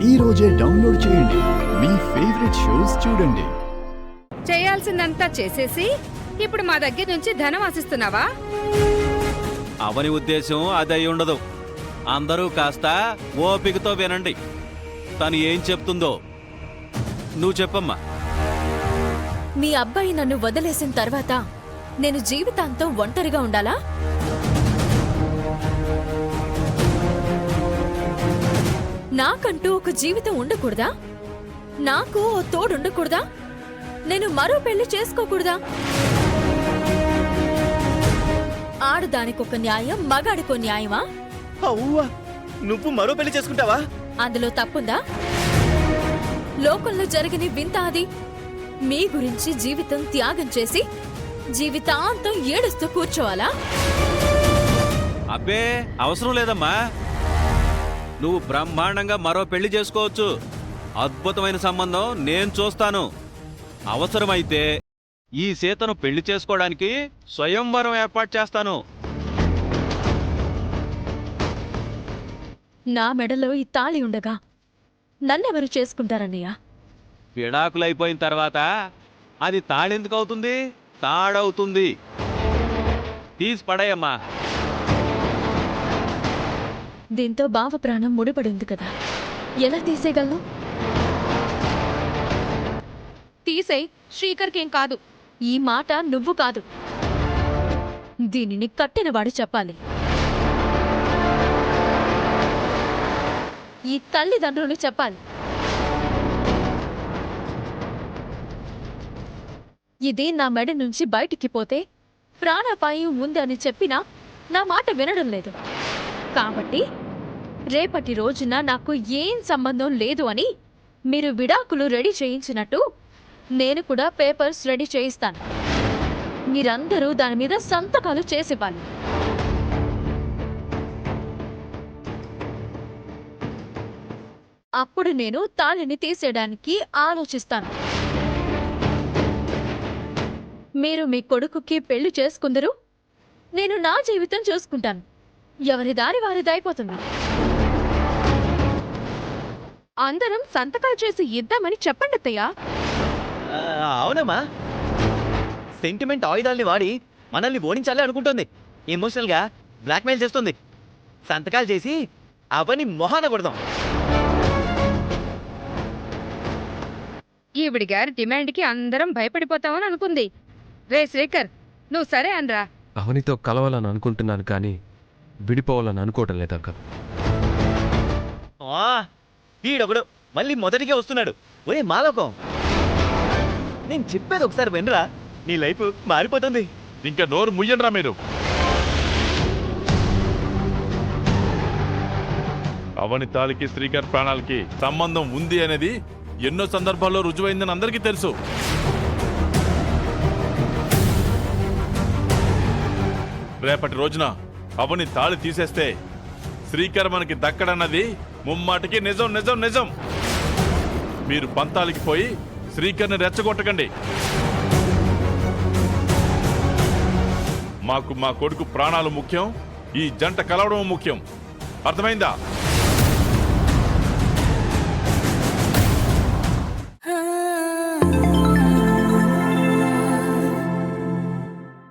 ఈ రోజే డౌన్లోడ్ చేయండి. మీ ఫేవరెట్ షోస్ చూడండి. చేయాల్సిందంతా చేసేసి ఇప్పుడు మా దగ్గర నుంచి ధనం ఆశిస్తున్నావా? అవని ఉద్దేశం అదై ఉండదు. అందరూ కాస్త ఓపికతో వినండి. తను ఏం చెప్తుందో నువ్వు చెప్పమ్మా. మీ అబ్బాయి నన్ను వదిలేసిన తర్వాత నేను జీవితాంతం ఒంటరిగా ఉండాలా? నాకంటూ ఒక జీవితం ఉండకూడదా? నాకు ఓ తోడుండకూడదా? నేను మరో పెళ్లి చేసుకోకూడదా? ఆడదానికొక న్యాయం, మగాడికో న్యాయమా? అవ్వా, నువ్వు మరో పెళ్లి చేసుకుంటావా? అందులో తప్పుందా? లోకంలో జరిగిన వింత అది. మీ గురించి జీవితం త్యాగం చేసి జీవితాంతం ఏడుస్తూ కూర్చోవాలా? అబ్బే, అవసరం లేదమ్మా. నువ్వు బ్రహ్మాండంగా మరో పెళ్లి చేసుకోవచ్చు. అద్భుతమైన సంబంధం నేను చూస్తాను. అవసరమైతే ఈ సీతను పెళ్లి చేసుకోవడానికి స్వయంవరం ఏర్పాటు చేస్తాను. నా మెడలో ఈ తాళి ఉండగా నన్నెవరు చేసుకుంటారన్నయ్య? విడాకులైపోయిన తర్వాత అది తాళెందుకు అవుతుంది? తాడవుతుంది. తీసి పడేయమ్మా. దీంతో బావ ప్రాణం ముడిపడింది కదా, ఎలా తీసేయగలను? తీసేయ్, శ్రీకర్కేం కాదు. ఈ మాట నువ్వు కాదు, దీనిని కట్టినవాడు చెప్పాలి. ఈ తల్లిదండ్రులు చెప్పాలి. ఇది నా మెడ నుంచి బయటికి పోతే ప్రాణాపాయం ఉంది అని చెప్పినా నా మాట వినడం లేదు. కాబట్టి రేపటి రోజున నాకు ఏం సంబంధం లేదు అని మీరు విడాకులు రెడీ చేయించినట్టు నేను కూడా పేపర్స్ రెడీ చేయిస్తాను. మీరందరూ దాని మీద సంతకాలు చేసివ్వాలి. అప్పుడు నేను తాళిని తీసేయడానికి ఆలోచిస్తాను. మీరు మీ కొడుకుకి పెళ్లి చేసుకుందరు, నేను నా జీవితం చూసుకుంటాను. ఎవరి దారి వారిదైపోతుంది. అందరం సంతకాలు చేసి ఇద్దామని చెప్పండి అత్తయ్య. అవునమ్మా, సెంటిమెంట్ ఆయుధాల్ని వాడి మనల్ని ఓడించాలి అనుకుంటుంది. ఎమోషనల్ గా బ్లాక్మెయిల్ చేస్తుంది. సంతకాలు చేసి అవని మొహాన కొడదాం. ఈవిడి గారి డిమాండ్కి అందరం భయపడిపోతామని అనుకుంది. రే శ్రీకర్, నువ్వు సరే అనరా. అవనితో కలవాలని అనుకుంటున్నాను, కానీ విడిపోవాలని అనుకోవటం లేదక్క. వీడొకడు మళ్ళీ మొదటికే వస్తున్నాడు. ఒరే మాలోకం, నేను చెప్పేది ఒకసారి వినరా, నీ లైఫ్ మారిపోతుంది. ఇంకా నోరు ముయ్యండ్రా మీరు. అవని తాళికి శ్రీకర్ ప్రాణాలకి సంబంధం ఉంది అనేది ఎన్నో సందర్భాల్లో రుజువైందని అందరికీ తెలుసు. రేపటి రోజున అవని తాళి తీసేస్తే శ్రీకర్ మనకి దక్కడన్నది ముమ్మాటికి నిజం నిజం నిజం. మీరు పంతాలకి పోయి శ్రీకర్ని రెచ్చగొట్టకండి. మాకు మా కొడుకు ప్రాణాలు ముఖ్యం, ఈ జంట కలవడం ముఖ్యం. అర్థమైందా?